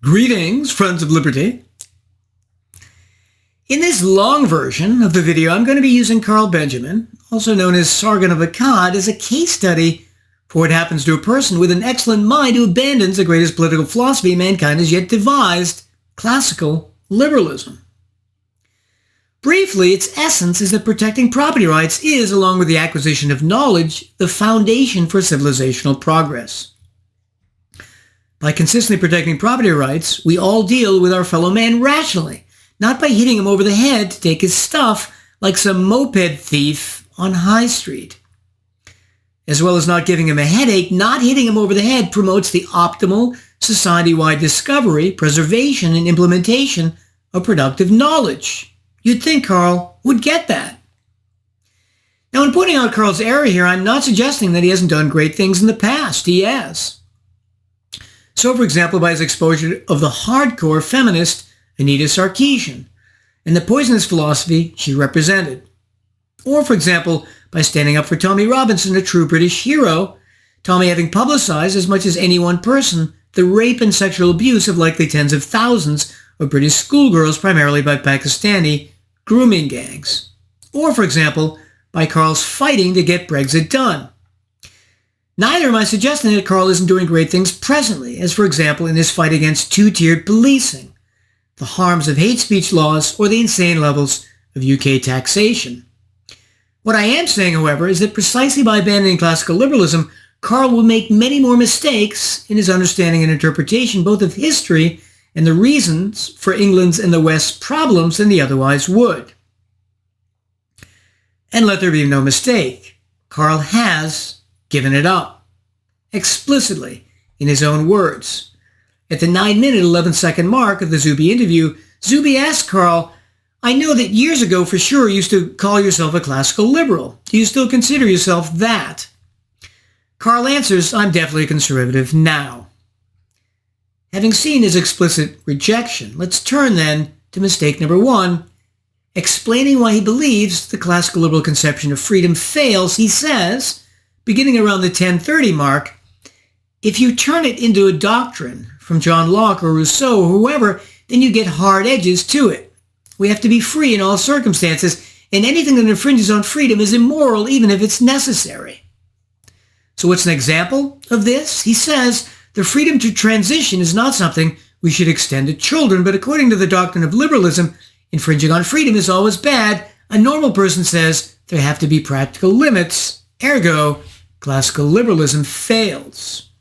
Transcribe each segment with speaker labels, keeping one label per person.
Speaker 1: Greetings, friends of liberty. In this long version of the video, I'm going to be using Carl Benjamin, also known as Sargon of Akkad, as a case study for what happens to a person with an excellent mind who abandons the greatest political philosophy mankind has yet devised, classical liberalism. Briefly, its essence is that protecting property rights is, along with the acquisition of knowledge, the foundation for civilizational progress. By consistently protecting property rights, we all deal with our fellow man rationally, not by hitting him over the head to take his stuff like some moped thief on High Street. As well as not giving him a headache, not hitting him over the head promotes the optimal society-wide discovery, preservation, and implementation of productive knowledge. You'd think Carl would get that. Now, in pointing out Carl's error here, I'm not suggesting that he hasn't done great things in the past. He has. So, for example, by his exposure of the hardcore feminist Anita Sarkeesian and the poisonous philosophy she represented. Or, for example, by standing up for Tommy Robinson, a true British hero, Tommy having publicized as much as any one person the rape and sexual abuse of likely tens of thousands of British schoolgirls, primarily by Pakistani grooming gangs. Or, for example, by Carl's fighting to get Brexit done. Neither am I suggesting that Carl isn't doing great things presently, as for example in his fight against two-tiered policing, the harms of hate speech laws, or the insane levels of UK taxation. What I am saying, however, is that precisely by abandoning classical liberalism, Carl will make many more mistakes in his understanding and interpretation both of history and the reasons for England's and the West's problems than he otherwise would. And let there be no mistake, Carl has given it up, explicitly, in his own words. At the 9-minute, 11-second mark of the Zuby interview, Zuby asked Carl, "I know that years ago for sure you used to call yourself a classical liberal. Do you still consider yourself that?" Carl answers, "I'm definitely a conservative now." Having seen his explicit rejection, let's turn then to mistake number one, explaining why he believes the classical liberal conception of freedom fails. He says, beginning around the 1030 mark, if you turn it into a doctrine from John Locke or Rousseau or whoever, then you get hard edges to it. We have to be free in all circumstances, and anything that infringes on freedom is immoral even if it's necessary. So what's an example of this? He says, the freedom to transition is not something we should extend to children, but according to the doctrine of liberalism, infringing on freedom is always bad. A normal person says there have to be practical limits, ergo, classical liberalism fails.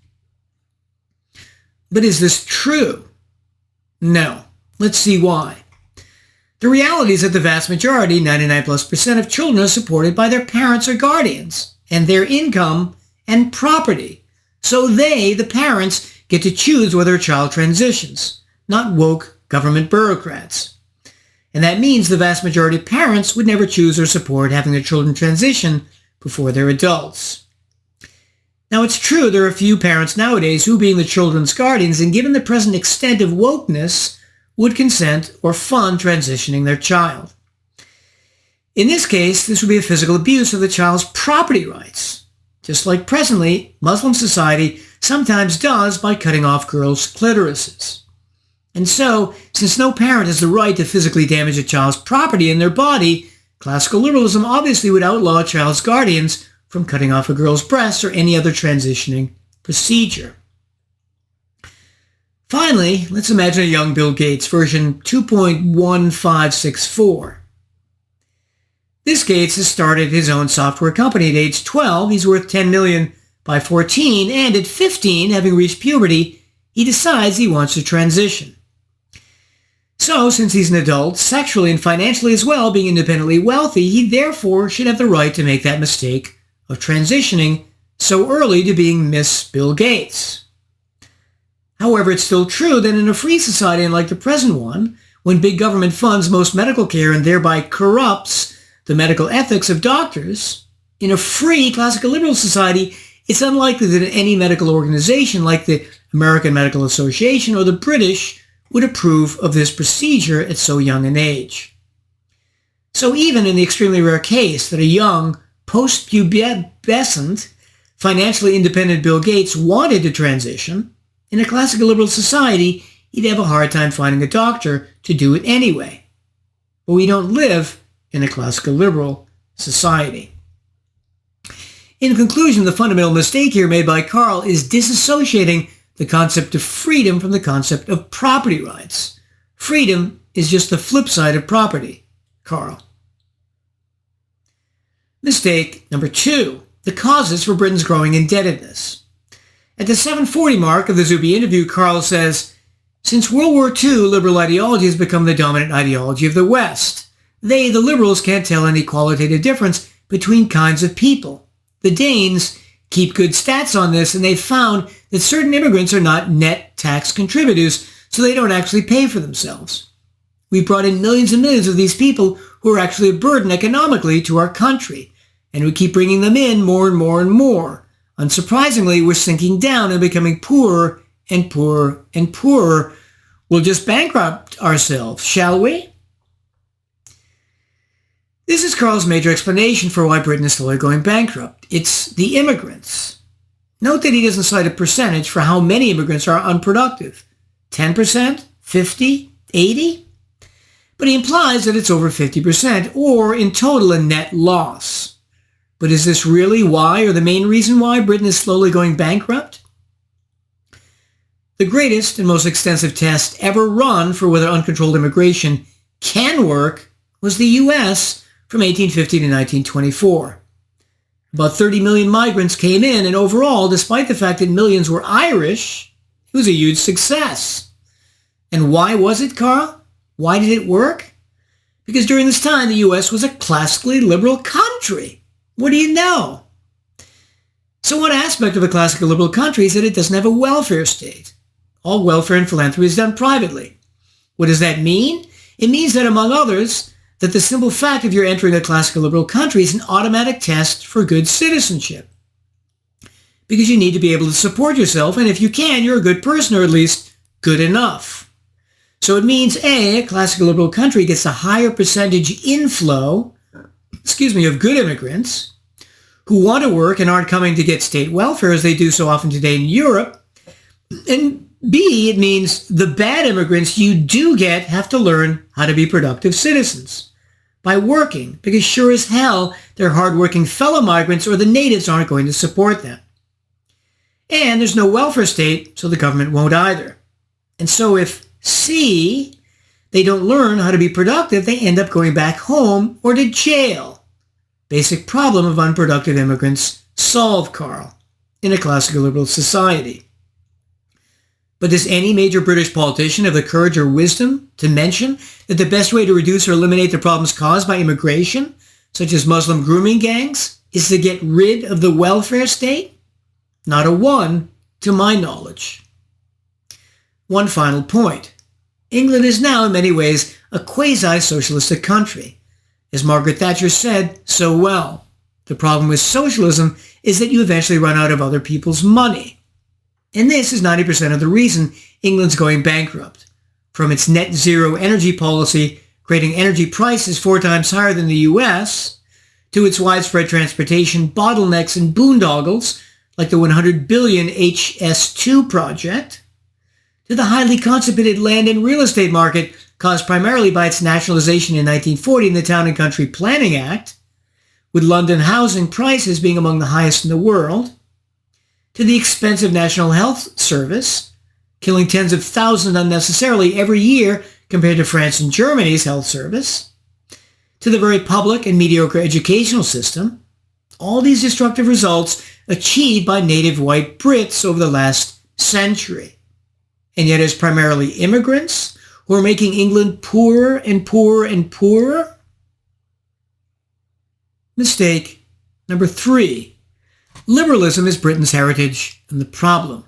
Speaker 1: But is this true? No. Let's see why. The reality is that the vast majority, 99+% of children are supported by their parents or guardians and their income and property. So they, the parents, get to choose whether a child transitions, not woke government bureaucrats. And that means the vast majority of parents would never choose or support having their children transition before they're adults. Now, it's true there are a few parents nowadays who, being the children's guardians and given the present extent of wokeness, would consent or fund transitioning their child. In this case, this would be a physical abuse of the child's property rights, just like presently Muslim society sometimes does by cutting off girls' clitorises. And so, since no parent has the right to physically damage a child's property and their body, classical liberalism obviously would outlaw a child's guardians from cutting off a girl's breasts or any other transitioning procedure. Finally, let's imagine a young Bill Gates, version 2.1564. This Gates has started his own software company at age 12. He's worth $10 million by 14, and at 15, having reached puberty, he decides he wants to transition. So, since he's an adult, sexually and financially as well, being independently wealthy, he therefore should have the right to make that mistake of transitioning so early to being Miss Bill Gates. However, it's still true that in a free society unlike the present one, when big government funds most medical care and thereby corrupts the medical ethics of doctors, in a free classical liberal society, it's unlikely that any medical organization like the American Medical Association or the British would approve of this procedure at so young an age. So even in the extremely rare case that a young, post-pubescent, financially independent Bill Gates wanted to transition, in a classical liberal society, he'd have a hard time finding a doctor to do it anyway. But we don't live in a classical liberal society. In conclusion, the fundamental mistake here made by Karl is disassociating the concept of freedom from the concept of property rights. Freedom is just the flip side of property, Karl. Mistake number 2, the causes for Britain's growing indebtedness. At the 740 mark of the Zuby interview, Karl says, "Since World War II, liberal ideology has become the dominant ideology of the West. They, the liberals, can't tell any qualitative difference between kinds of people. The Danes keep good stats on this, and they've found that certain immigrants are not net tax contributors, so they don't actually pay for themselves. We've brought in millions and millions of these people who are actually a burden economically to our country, and we keep bringing them in more and more and more. Unsurprisingly, we're sinking down and becoming poorer and poorer and poorer. We'll just bankrupt ourselves, shall we?" This is Karl's major explanation for why Britain is slowly going bankrupt. It's the immigrants. Note that he doesn't cite a percentage for how many immigrants are unproductive. 10%? 50? 80? But he implies that it's over 50%, or in total a net loss. But is this really why, or the main reason why, Britain is slowly going bankrupt? The greatest and most extensive test ever run for whether uncontrolled immigration can work was the U.S., from 1850 to 1924. About 30 million migrants came in, and overall, despite the fact that millions were Irish, it was a huge success. And why was it, Karl? Why did it work? Because during this time, the U.S. was a classically liberal country. What do you know? So one aspect of a classical liberal country is that it doesn't have a welfare state. All welfare and philanthropy is done privately. What does that mean? It means that, among others, that the simple fact of your entering a classical liberal country is an automatic test for good citizenship. Because you need to be able to support yourself, and if you can, you're a good person, or at least good enough. So it means, A, a classical liberal country gets a higher percentage inflow, of good immigrants who want to work and aren't coming to get state welfare as they do so often today in Europe. And B, it means the bad immigrants you do get have to learn how to be productive citizens by working, because sure as hell their hardworking fellow migrants or the natives aren't going to support them. And there's no welfare state, so the government won't either. And so if C, they don't learn how to be productive, they end up going back home or to jail. Basic problem of unproductive immigrants solved, Karl, in a classical liberal society. But does any major British politician have the courage or wisdom to mention that the best way to reduce or eliminate the problems caused by immigration, such as Muslim grooming gangs, is to get rid of the welfare state? Not a one, to my knowledge. One final point. England is now, in many ways, a quasi-socialistic country. As Margaret Thatcher said so well, the problem with socialism is that you eventually run out of other people's money. And this is 90% of the reason England's going bankrupt. From its net zero energy policy, creating energy prices 4 times higher than the US, to its widespread transportation bottlenecks and boondoggles, like the 100 billion HS2 project, to the highly concentrated land and real estate market caused primarily by its nationalization in 1940 in the Town and Country Planning Act, with London housing prices being among the highest in the world, to the expensive National Health Service, killing tens of thousands unnecessarily every year compared to France and Germany's health service, to the very public and mediocre educational system, all these destructive results achieved by native white Brits over the last century. And yet it's primarily immigrants who are making England poorer and poorer and poorer? Mistake number 3. Liberalism is Britain's heritage and the problem.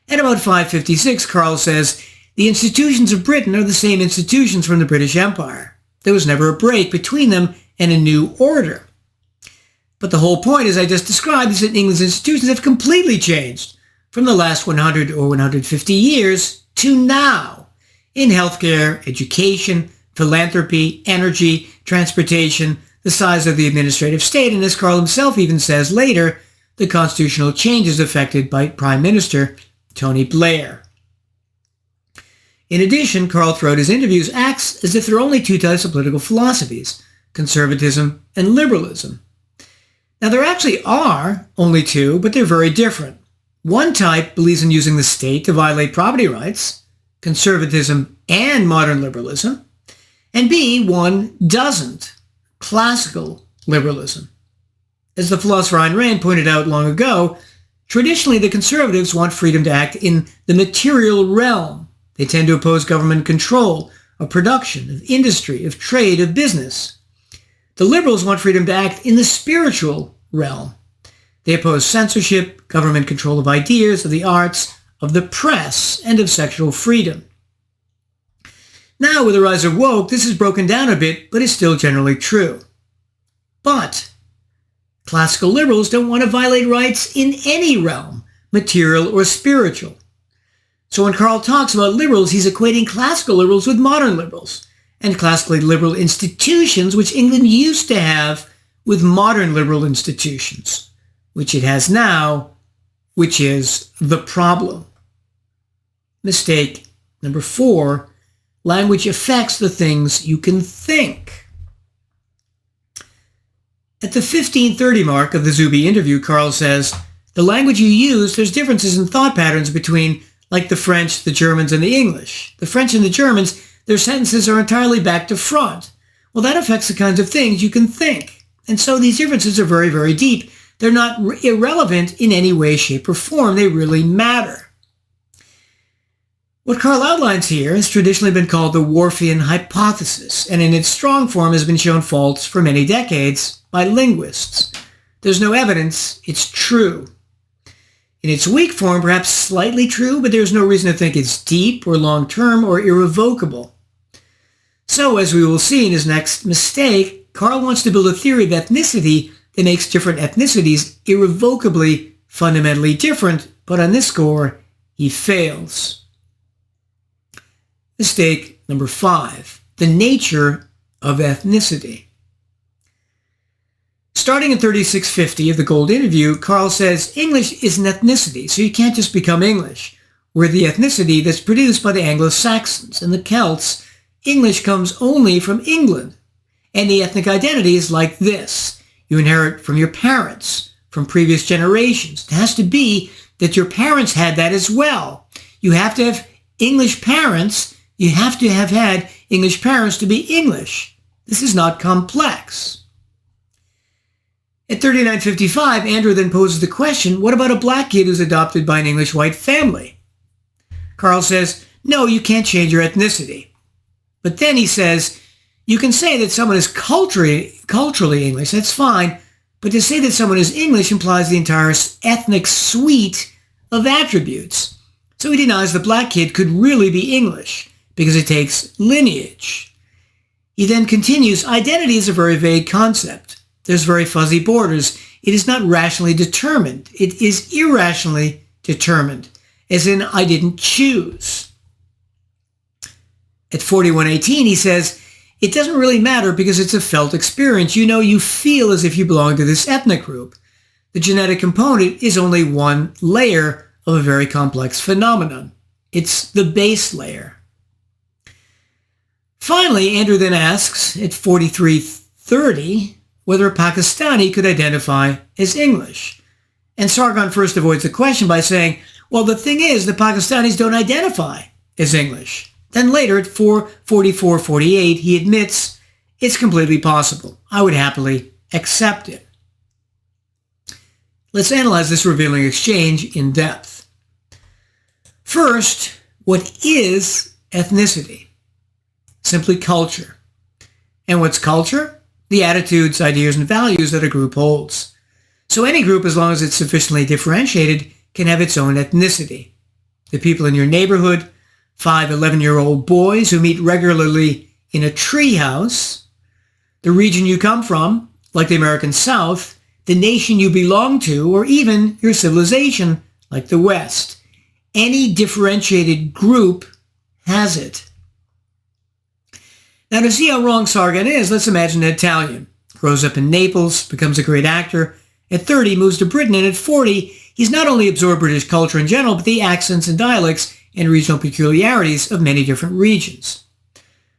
Speaker 1: At about 556, Karl says, the institutions of Britain are the same institutions from the British Empire. There was never a break between them and a new order. But the whole point, as I just described, is that England's institutions have completely changed from the last 100 or 150 years to now in healthcare, education, philanthropy, energy, transportation, the size of the administrative state, and as Karl himself even says later, the constitutional changes effected by Prime Minister Tony Blair. In addition, Karl throughout his interviews acts as if there are only two types of political philosophies, conservatism and liberalism. Now, there actually are only two, but they're very different. One type believes in using the state to violate property rights, conservatism and modern liberalism, and one doesn't, classical liberalism. As the philosopher Ayn Rand pointed out long ago, traditionally the conservatives want freedom to act in the material realm. They tend to oppose government control of production, of industry, of trade, of business. The liberals want freedom to act in the spiritual realm. They oppose censorship, government control of ideas, of the arts, of the press, and of sexual freedom. Now, with the rise of woke, this is broken down a bit, but is still generally true. But classical liberals don't want to violate rights in any realm, material or spiritual. So when Karl talks about liberals, he's equating classical liberals with modern liberals, and classically liberal institutions, which England used to have, with modern liberal institutions, which it has now, which is the problem. Mistake number 4, language affects the things you can think. At the 1530 mark of the Zuby interview, Karl says, the language you use, there's differences in thought patterns between, like the French, the Germans, and the English. The French and the Germans, their sentences are entirely back to front. Well, that affects the kinds of things you can think. And so these differences are very, very deep. They're not irrelevant in any way, shape, or form. They really matter. What Karl outlines here has traditionally been called the Whorfian hypothesis, and in its strong form has been shown false for many decades by linguists. There's no evidence it's true. In its weak form, perhaps slightly true, but there's no reason to think it's deep or long-term or irrevocable. So, as we will see in his next mistake, Karl wants to build a theory of ethnicity that makes different ethnicities irrevocably, fundamentally different, but on this score, he fails. Mistake number 5, the nature of ethnicity. Starting in 3650 of the Gold Interview, Karl says English is an ethnicity, so you can't just become English. We're the ethnicity that's produced by the Anglo-Saxons and the Celts. English comes only from England. And the ethnic identity is like this. You inherit from your parents, from previous generations. It has to be that your parents had that as well. You have to have English parents. You have to have had English parents to be English. This is not complex. At 3955, Andrew then poses the question, what about a black kid who's adopted by an English white family? Karl says, no, you can't change your ethnicity. But then he says, you can say that someone is culturally English, that's fine, but to say that someone is English implies the entire ethnic suite of attributes. So he denies the black kid could really be English, because it takes lineage. He then continues, identity is a very vague concept. There's very fuzzy borders. It is not rationally determined. It is irrationally determined, as in I didn't choose. At 4118, he says, it doesn't really matter because it's a felt experience. You feel as if you belong to this ethnic group. The genetic component is only one layer of a very complex phenomenon. It's the base layer. Finally, Andrew then asks at 4330 whether a Pakistani could identify as English. And Sargon first avoids the question by saying, well, the thing is, the Pakistanis don't identify as English. Then later at 444-48, he admits it's completely possible. I would happily accept it. Let's analyze this revealing exchange in depth. First, what is ethnicity? Simply culture. And what's culture? The attitudes, ideas, and values that a group holds. So any group, as long as it's sufficiently differentiated, can have its own ethnicity. The people in your neighborhood, 5 11-year-old boys who meet regularly in a tree house, the region you come from, like the American South, the nation you belong to, or even your civilization, like the West. Any differentiated group has it. Now, to see how wrong Sargon is, let's imagine an Italian. Grows up in Naples, becomes a great actor. At 30, moves to Britain, and at 40, he's not only absorbed British culture in general, but the accents and dialects and regional peculiarities of many different regions.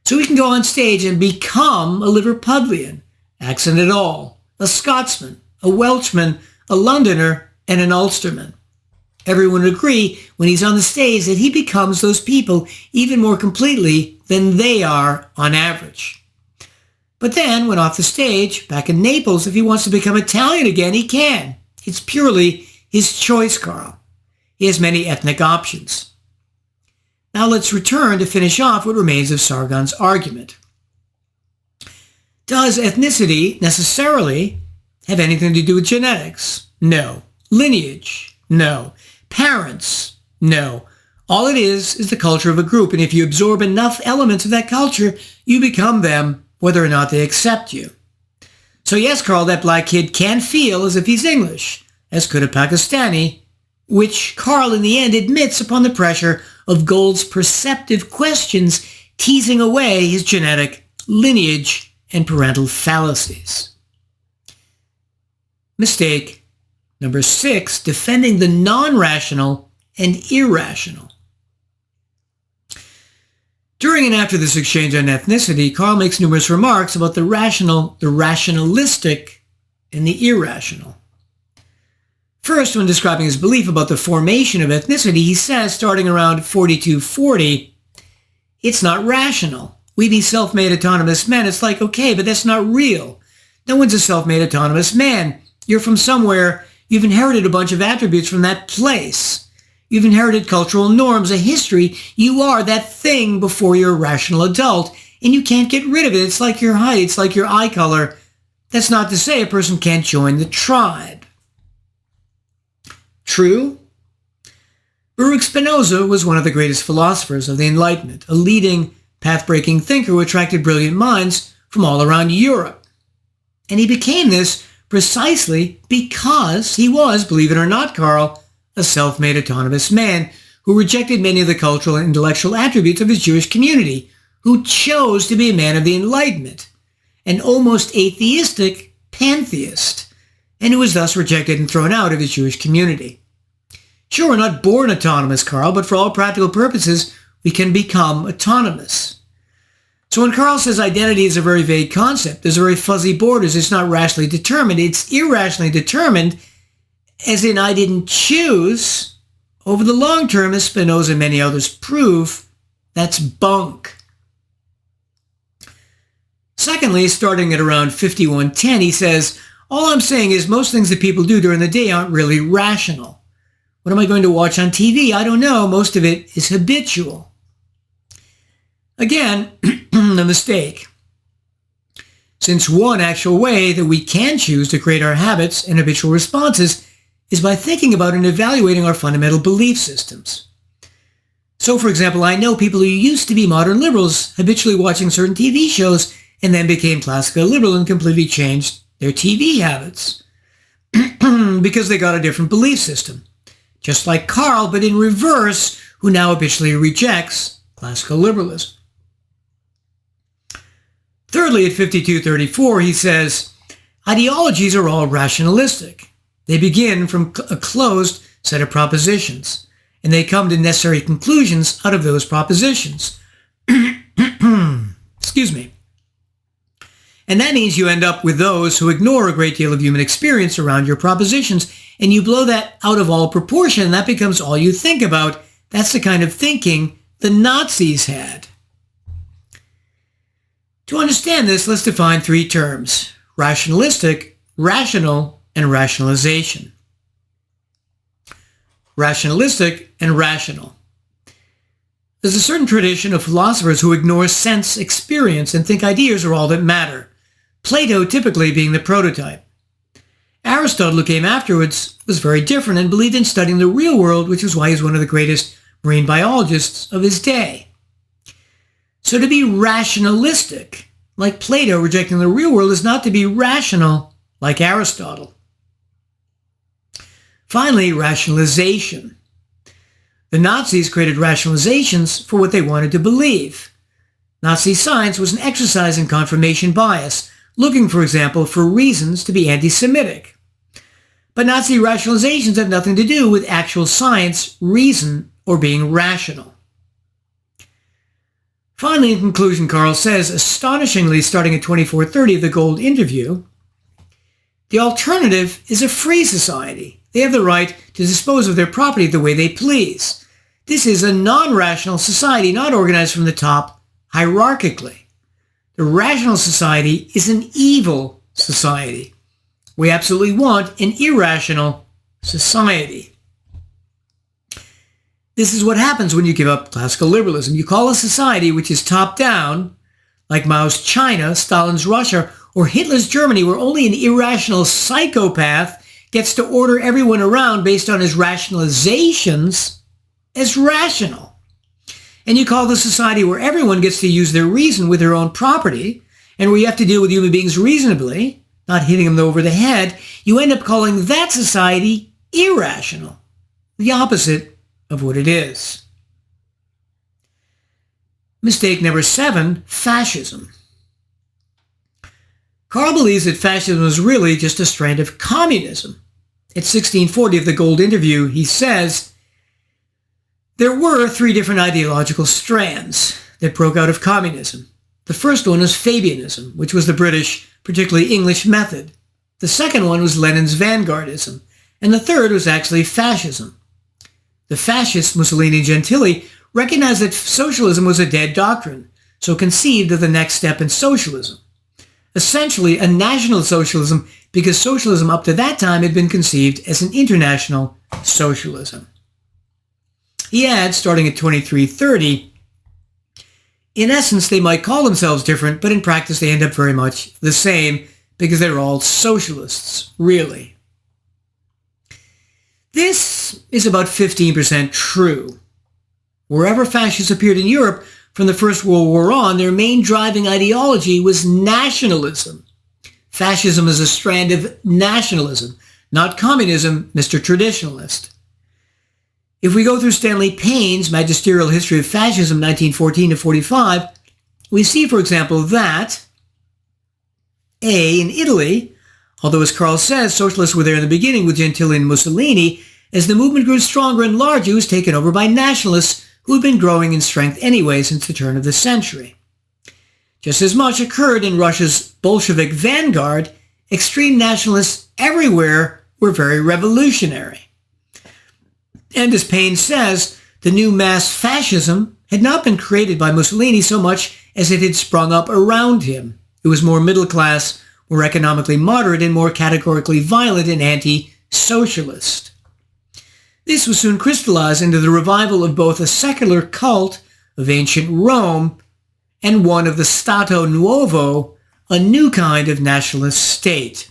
Speaker 1: So we can go on stage and become a Liverpudlian, accent at all, a Scotsman, a Welshman, a Londoner, and an Ulsterman. Everyone would agree when he's on the stage that he becomes those people even more completely than they are on average. But then, when off the stage, back in Naples, if he wants to become Italian again, he can. It's purely his choice, Carl. He has many ethnic options. Now let's return to finish off what remains of Sargon's argument. Does ethnicity necessarily have anything to do with genetics? No. Lineage? No. Parents? No. All it is the culture of a group, and if you absorb enough elements of that culture, you become them, whether or not they accept you. So yes, Carl, that black kid can feel as if he's English, as could a Pakistani, which Carl in the end admits upon the pressure of Gould's perceptive questions teasing away his genetic lineage and parental fallacies. Mistake number 6, defending the non-rational and irrational. During and after this exchange on ethnicity, Carl makes numerous remarks about the rational, the rationalistic, and the irrational. First, when describing his belief about the formation of ethnicity, he says, starting around 4240, it's not rational. We be self-made autonomous men. It's like, okay, but that's not real. No one's a self-made autonomous man. You're from somewhere. You've inherited a bunch of attributes from that place. You've inherited cultural norms, a history. You are that thing before you're a rational adult, and you can't get rid of it. It's like your height. It's like your eye color. That's not to say a person can't join the tribe. True? Baruch Spinoza was one of the greatest philosophers of the Enlightenment, a leading path-breaking thinker who attracted brilliant minds from all around Europe. And he became this precisely because he was, believe it or not, Carl, a self-made autonomous man who rejected many of the cultural and intellectual attributes of his Jewish community, who chose to be a man of the Enlightenment, an almost atheistic pantheist, and who was thus rejected and thrown out of his Jewish community. Sure, we're not born autonomous, Carl, but for all practical purposes, we can become autonomous. So when Carl says identity is a very vague concept, there's very fuzzy borders, it's not rationally determined, it's irrationally determined, as in I didn't choose, over the long term, as Spinoza and many others prove, that's bunk. Secondly, starting at around 5110, he says, all I'm saying is most things that people do during the day aren't really rational. What am I going to watch on TV? I don't know. Most of it is habitual. Again, a mistake. Since one actual way that we can choose to create our habits and habitual responses is by thinking about and evaluating our fundamental belief systems. So, for example, I know people who used to be modern liberals habitually watching certain TV shows and then became classical liberal and completely changed their TV habits because they got a different belief system. Just like Carl, but in reverse, who now habitually rejects classical liberalism. Thirdly, at 5234, he says, ideologies are all rationalistic. They begin from a closed set of propositions, and they come to necessary conclusions out of those propositions. Excuse me. And that means you end up with those who ignore a great deal of human experience around your propositions, and you blow that out of all proportion, and that becomes all you think about. That's the kind of thinking the Nazis had. To understand this, let's define 3 terms: rationalistic, rational, and rationalization. Rationalistic and rational. There's a certain tradition of philosophers who ignore sense experience and think ideas are all that matter. Plato typically being the prototype. Aristotle, who came afterwards, was very different and believed in studying the real world, which is why he's one of the greatest marine biologists of his day. So to be rationalistic, like Plato rejecting the real world, is not to be rational, like Aristotle. Finally, rationalization. The Nazis created rationalizations for what they wanted to believe. Nazi science was an exercise in confirmation bias, looking, for example, for reasons to be anti-Semitic. But Nazi rationalizations have nothing to do with actual science, reason, or being rational. Finally, in conclusion, Karl says, astonishingly, starting at 2430 of the Gold interview, the alternative is a free society. They have the right to dispose of their property the way they please. This is a non-rational society, not organized from the top hierarchically. The rational society is an evil society. We absolutely want an irrational society. This is what happens when you give up classical liberalism. You call a society which is top-down, like Mao's China, Stalin's Russia, or Hitler's Germany, where only an irrational psychopath gets to order everyone around based on his rationalizations, as rational. And you call the society where everyone gets to use their reason with their own property, and where you have to deal with human beings reasonably, not hitting them over the head, you end up calling that society irrational, the opposite of what it is. Mistake number 7, fascism. Karl believes that fascism is really just a strand of communism. At 1640 of the Gold interview, he says, there were 3 different ideological strands that broke out of communism. The first one was Fabianism, which was the British, particularly English method. The second one was Lenin's vanguardism. And the third was actually fascism. The fascists, Mussolini and Gentili, recognized that socialism was a dead doctrine, so conceived of the next step in socialism. Essentially, a national socialism, because socialism up to that time had been conceived as an international socialism. He adds, starting at 2330, in essence, they might call themselves different, but in practice they end up very much the same, because they're all socialists, really. This is about 15% true. Wherever fascists appeared in Europe from the First World War on, their main driving ideology was nationalism. Fascism is a strand of nationalism, not communism, Mr. Traditionalist. If we go through Stanley Payne's Magisterial History of Fascism, 1914 to 45, we see, for example, that in Italy, although as Karl says, socialists were there in the beginning with Gentili and Mussolini, as the movement grew stronger and larger, it was taken over by nationalists who had been growing in strength anyway since the turn of the century. Just as much occurred in Russia's Bolshevik vanguard. Extreme nationalists everywhere were very revolutionary. And as Payne says, the new mass fascism had not been created by Mussolini so much as it had sprung up around him. It was more middle class, more economically moderate, and more categorically violent and anti-socialist. This was soon crystallized into the revival of both a secular cult of ancient Rome and one of the Stato Nuovo, a new kind of nationalist state.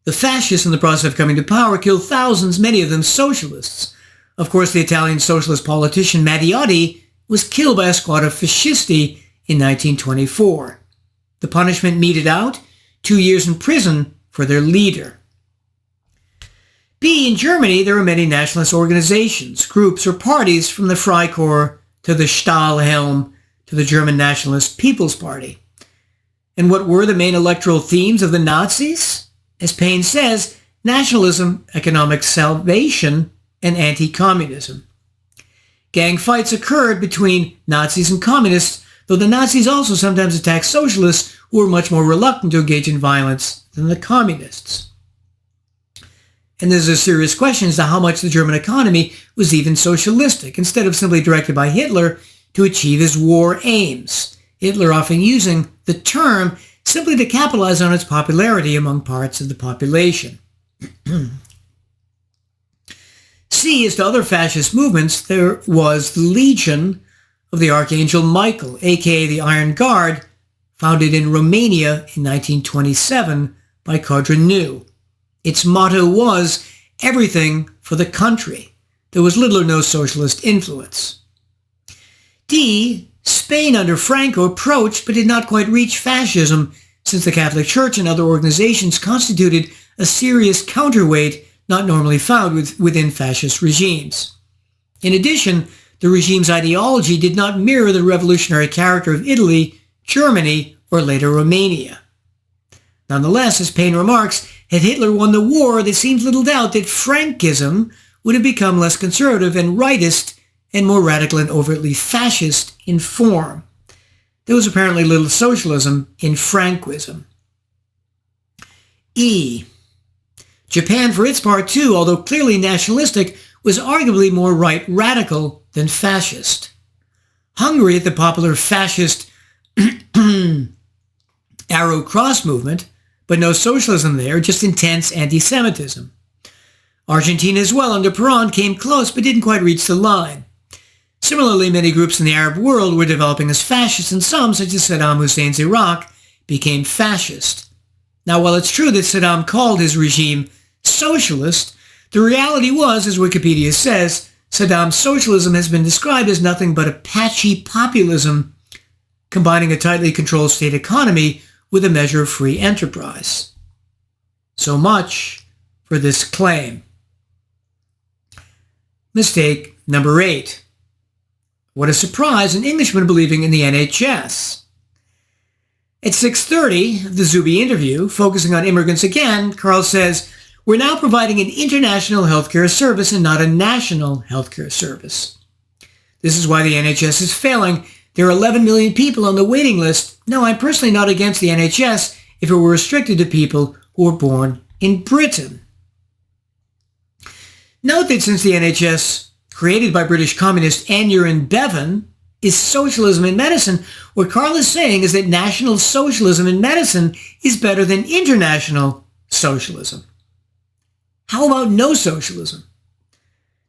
Speaker 1: The fascists, in the process of coming to power, killed thousands, many of them socialists. Of course, the Italian socialist politician Matteotti was killed by a squad of fascisti in 1924. The punishment meted out, 2 years in prison for their leader. In Germany, there were many nationalist organizations, groups, or parties from the Freikorps to the Stahlhelm to the German Nationalist People's Party. And what were the main electoral themes of the Nazis? As Payne says, nationalism, economic salvation, and anti-communism. Gang fights occurred between Nazis and communists, though the Nazis also sometimes attacked socialists who were much more reluctant to engage in violence than the communists. And there's a serious question as to how much the German economy was even socialistic, instead of simply directed by Hitler to achieve his war aims. Hitler often using the term simply to capitalize on its popularity among parts of the population. As to other fascist movements, there was the Legion of the Archangel Michael, aka the Iron Guard, founded in Romania in 1927 by Codreanu. Its motto was, everything for the country. There was little or no socialist influence. Spain under Franco approached but did not quite reach fascism, since the Catholic Church and other organizations constituted a serious counterweight not normally found within fascist regimes. In addition, the regime's ideology did not mirror the revolutionary character of Italy, Germany, or later Romania. Nonetheless, as Payne remarks, had Hitler won the war, there seems little doubt that Frankism would have become less conservative and rightist and more radical and overtly fascist in form. There was apparently little socialism in Franquism. E. Japan, for its part, too, although clearly nationalistic, was arguably more right radical than fascist. Hungary, at the popular fascist Arrow Cross movement, but no socialism there, just intense anti-Semitism. Argentina as well, under Perón, came close but didn't quite reach the line. Similarly, many groups in the Arab world were developing as fascists, and some, such as Saddam Hussein's Iraq, became fascist. Now, while it's true that Saddam called his regime socialist, the reality was, as Wikipedia says, Saddam's socialism has been described as nothing but a patchy populism, combining a tightly controlled state economy with a measure of free enterprise. So much for this claim. Mistake number 8. What a surprise, an Englishman believing in the NHS. At 6:30 of the Zuby interview, focusing on immigrants again, Carl says, "We're now providing an international healthcare service and not a national healthcare service. This is why the NHS is failing. There are 11 million people on the waiting list. No, I'm personally not against the NHS if it were restricted to people who were born in Britain." Note that since the NHS, created by British communist Aneurin Bevan, is socialism in medicine, what Carl is saying is that national socialism in medicine is better than international socialism. How about no socialism?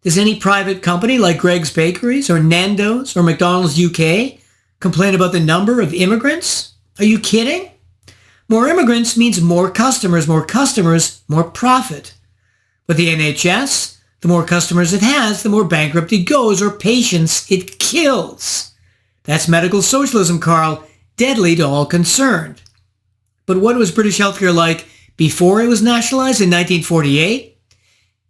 Speaker 1: Does any private company like Greg's Bakeries or Nando's or McDonald's UK complain about the number of immigrants? Are you kidding? More immigrants means more customers, more profit. But the NHS, the more customers it has, the more bankrupt it goes or patients it kills. That's medical socialism, Carl, deadly to all concerned. But what was British healthcare like before it was nationalized in 1948?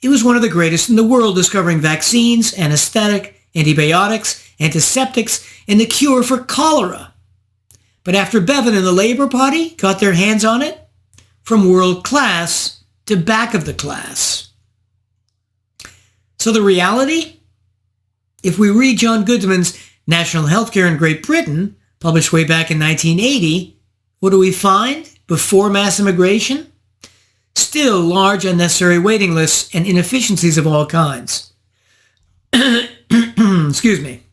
Speaker 1: It was one of the greatest in the world, discovering vaccines, anesthetic, antibiotics, antiseptics, and the cure for cholera. But after Bevan and the Labour Party got their hands on it, from world class to back of the class. So the reality? If we read John Goodman's National Healthcare in Great Britain, published way back in 1980, what do we find before mass immigration? Still large unnecessary waiting lists and inefficiencies of all kinds. Excuse me.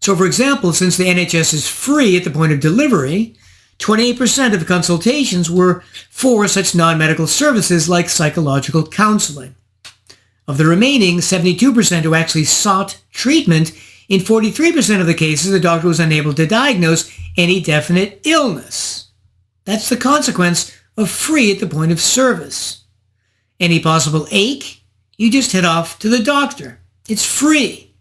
Speaker 1: So for example, since the NHS is free at the point of delivery, 28% of consultations were for such non-medical services like psychological counseling. Of the remaining 72% who actually sought treatment, in 43% of the cases, the doctor was unable to diagnose any definite illness. That's the consequence of free at the point of service. Any possible ache, you just head off to the doctor. It's free.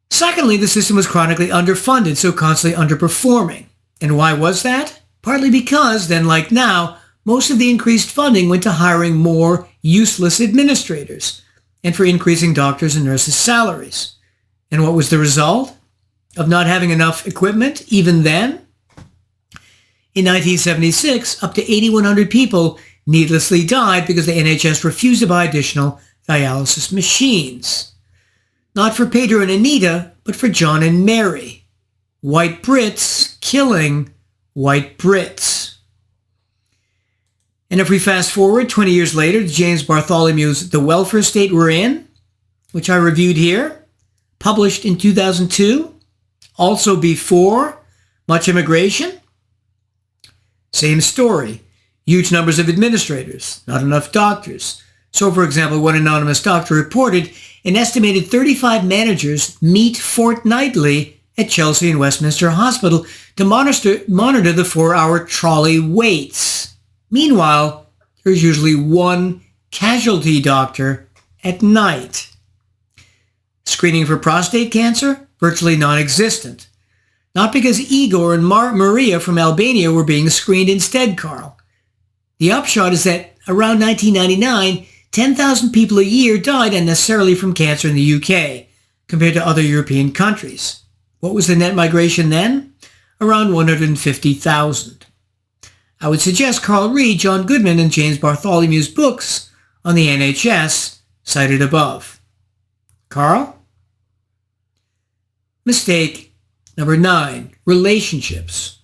Speaker 1: Secondly, the system was chronically underfunded, so constantly underperforming. And why was that? Partly because, then like now, most of the increased funding went to hiring more useless administrators and for increasing doctors' and nurses' salaries. And what was the result of not having enough equipment even then? In 1976, up to 8,100 people needlessly died because the NHS refused to buy additional dialysis machines. Not for Pedro and Anita, but for John and Mary. White Brits killing white Brits. And if we fast forward 20 years later to James Bartholomew's The Welfare State We're In, which I reviewed here, published in 2002, also before much immigration, same story. Huge numbers of administrators, not enough doctors. So, for example, one anonymous doctor reported an estimated 35 managers meet fortnightly at Chelsea and Westminster Hospital to monitor the 4-hour trolley waits. Meanwhile, there's usually one casualty doctor at night. Screening for prostate cancer? Virtually non-existent. Not because Igor and Maria from Albania were being screened instead, Carl. The upshot is that around 1999, 10,000 people a year died unnecessarily from cancer in the UK, compared to other European countries. What was the net migration then? Around 150,000. I would suggest Carl read John Goodman and James Bartholomew's books on the NHS, cited above. Carl? Mistake number 9, relationships.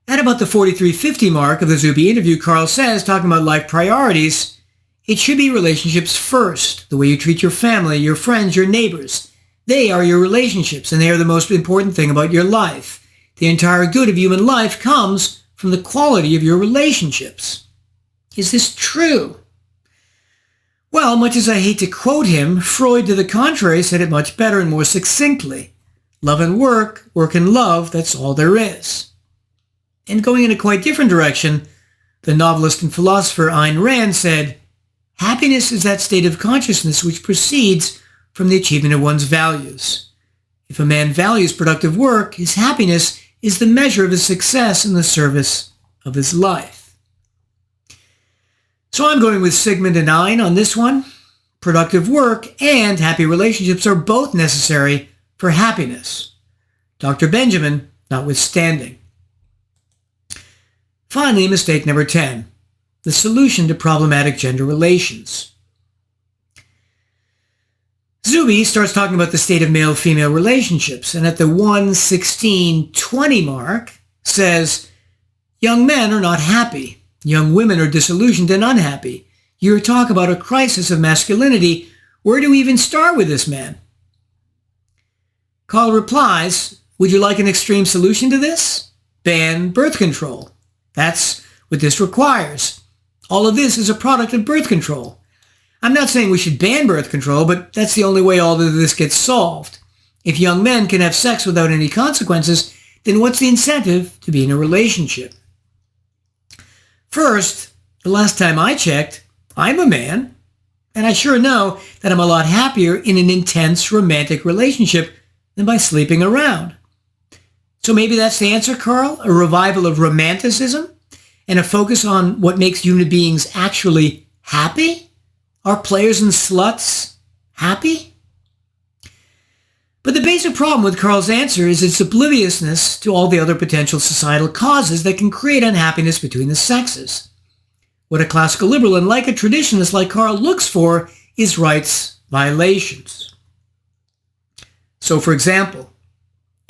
Speaker 1: At about the 43:50 mark of the Zuby interview, Carl says, talking about life priorities, it should be relationships first, the way you treat your family, your friends, your neighbors. They are your relationships, and they are the most important thing about your life. The entire good of human life comes from the quality of your relationships. Is this true? Well, much as I hate to quote him, Freud, to the contrary, said it much better and more succinctly. Love and work, work and love, that's all there is. And going in a quite different direction, the novelist and philosopher Ayn Rand said, happiness is that state of consciousness which proceeds from the achievement of one's values. If a man values productive work, his happiness is the measure of his success in the service of his life. So I'm going with Sigmund and Ayn on this one. Productive work and happy relationships are both necessary for happiness. Dr. Benjamin notwithstanding. Finally, mistake number 10, the solution to problematic gender relations. Zuby starts talking about the state of male-female relationships, and at the 1:16:20 mark says, young men are not happy. Young women are disillusioned and unhappy. You talk about a crisis of masculinity. Where do we even start with this, man? Carl replies, would you like an extreme solution to this? Ban birth control. That's what this requires. All of this is a product of birth control. I'm not saying we should ban birth control, but that's the only way all of this gets solved. If young men can have sex without any consequences, then what's the incentive to be in a relationship? First, the last time I checked, I'm a man, and I sure know that I'm a lot happier in an intense romantic relationship than by sleeping around. So maybe that's the answer, Carl, a revival of romanticism and a focus on what makes human beings actually happy? Are players and sluts happy? But the basic problem with Carl's answer is its obliviousness to all the other potential societal causes that can create unhappiness between the sexes. What a classical liberal and like a traditionalist like Carl looks for is rights violations. So, for example,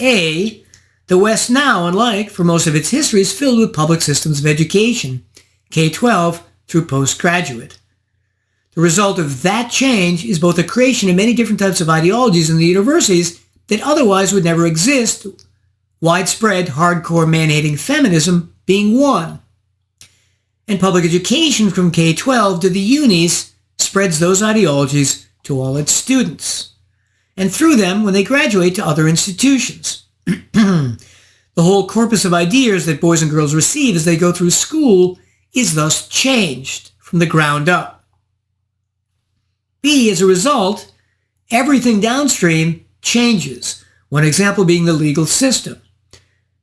Speaker 1: A, the West now, unlike for most of its history, is filled with public systems of education, K-12 through postgraduate. The result of that change is both the creation of many different types of ideologies in the universities that otherwise would never exist, widespread hardcore man-hating feminism being one. And public education from K-12 to the unis spreads those ideologies to all its students, and through them when they graduate to other institutions. The whole corpus of ideas that boys and girls receive as they go through school is thus changed from the ground up. B, as a result, everything downstream changes. One example being the legal system.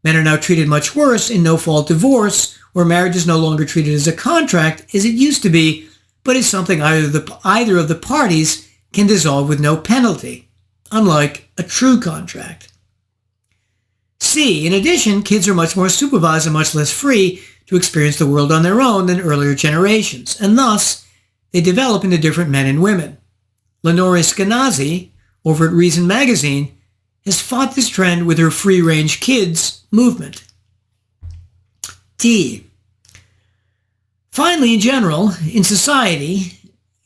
Speaker 1: Men are now treated much worse in no-fault divorce, where marriage is no longer treated as a contract as it used to be, but is something either of the parties can dissolve with no penalty, unlike a true contract. C, in addition, kids are much more supervised and much less free to experience the world on their own than earlier generations, and thus they develop into different men and women. Lenore Eskenazi, over at Reason magazine, has fought this trend with her free-range kids movement. D. Finally, in general, in society,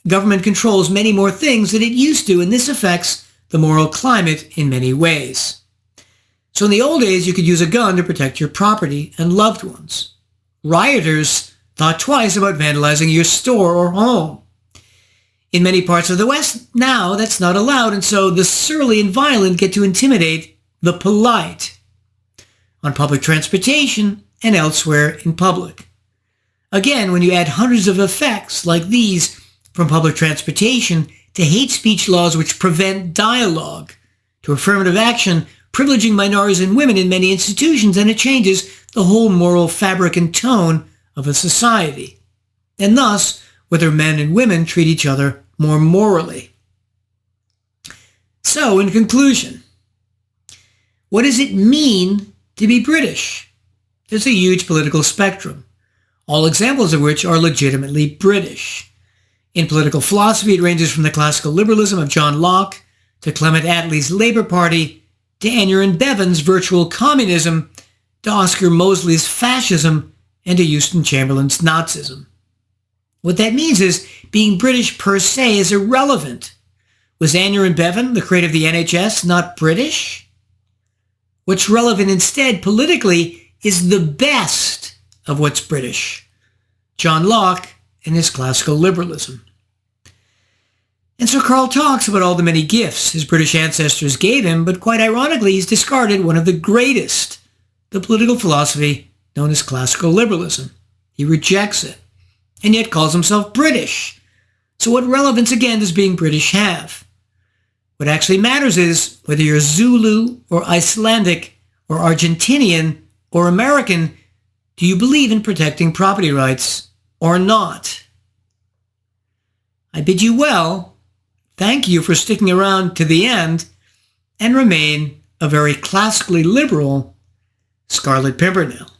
Speaker 1: government controls many more things than it used to, and this affects the moral climate in many ways. So in the old days, you could use a gun to protect your property and loved ones. Rioters thought twice about vandalizing your store or home. In many parts of the West, now that's not allowed, and so the surly and violent get to intimidate the polite on public transportation and elsewhere in public. Again, when you add hundreds of effects like these from public transportation to hate speech laws which prevent dialogue, to affirmative action privileging minorities and women in many institutions, and it changes the whole moral fabric and tone of a society, and thus whether men and women treat each other more morally. So, in conclusion, what does it mean to be British? There's a huge political spectrum, all examples of which are legitimately British. In political philosophy, it ranges from the classical liberalism of John Locke to Clement Attlee's Labour Party to Aneurin Bevan's virtual communism to Oscar Mosley's fascism and to Houston Chamberlain's Nazism. What that means is being British per se is irrelevant. Was Aneurin Bevan, the creator of the NHS, not British? What's relevant instead politically is the best of what's British. John Locke and his classical liberalism. And so Karl talks about all the many gifts his British ancestors gave him, but quite ironically, he's discarded one of the greatest, the political philosophy known as classical liberalism. He rejects it, and yet calls himself British. So what relevance, again, does being British have? What actually matters is whether you're Zulu or Icelandic or Argentinian or American, do you believe in protecting property rights or not? I bid you well. Thank you for sticking around to the end, and remain a very classically liberal Scarlet Pimpernel.